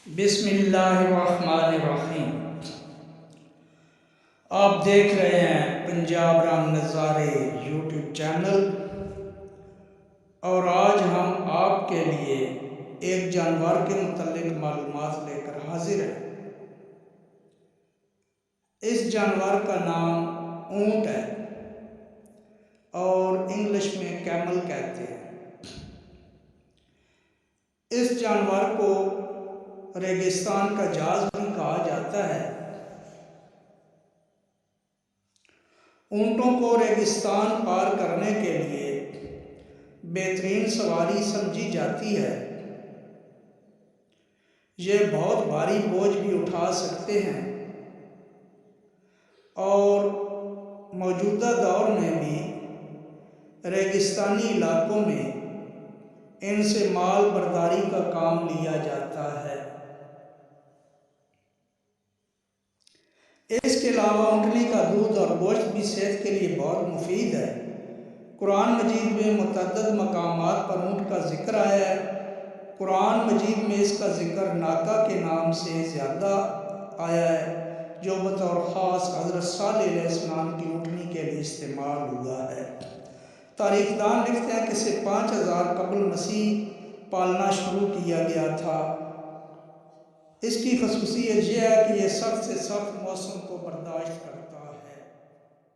بسم اللہ الرحمن الرحیم۔ آپ دیکھ رہے ہیں پنجاب رنگ نظارے یوٹیوب چینل، اور آج ہم آپ کے لیے ایک جانور کے متعلق معلومات لے کر حاضر ہیں۔ اس جانور کا نام اونٹ ہے اور انگلش میں کیمل کہتے ہیں۔ اس جانور کو ریگستان کا جاز بھی کہا جاتا ہے۔ اونٹوں کو ریگستان پار کرنے کے لیے بہترین سواری سمجھی جاتی ہے۔ یہ بہت بھاری بوجھ بھی اٹھا سکتے ہیں اور موجودہ دور میں بھی ریگستانی علاقوں میں ان سے مال برداری کا کام لیا جاتا ہے۔ اس کے علاوہ اونٹنی کا دودھ اور گوشت بھی صحت کے لیے بہت مفید ہے۔ قرآن مجید میں متعدد مقامات پر اونٹ کا ذکر آیا ہے۔ قرآن مجید میں اس کا ذکر ناقہ کے نام سے زیادہ آیا ہے، جو بطور خاص حضرت صالح علیہ السلام کی اونٹنی کے لیے استعمال ہوا ہے۔ تاریخ دان لکھتے ہیں کہ اسے 5000 قبل مسیح پالنا شروع کیا گیا تھا۔ اس کی خصوصیت یہ ہے کہ یہ سخت سے سخت موسم کو برداشت کرتا ہے۔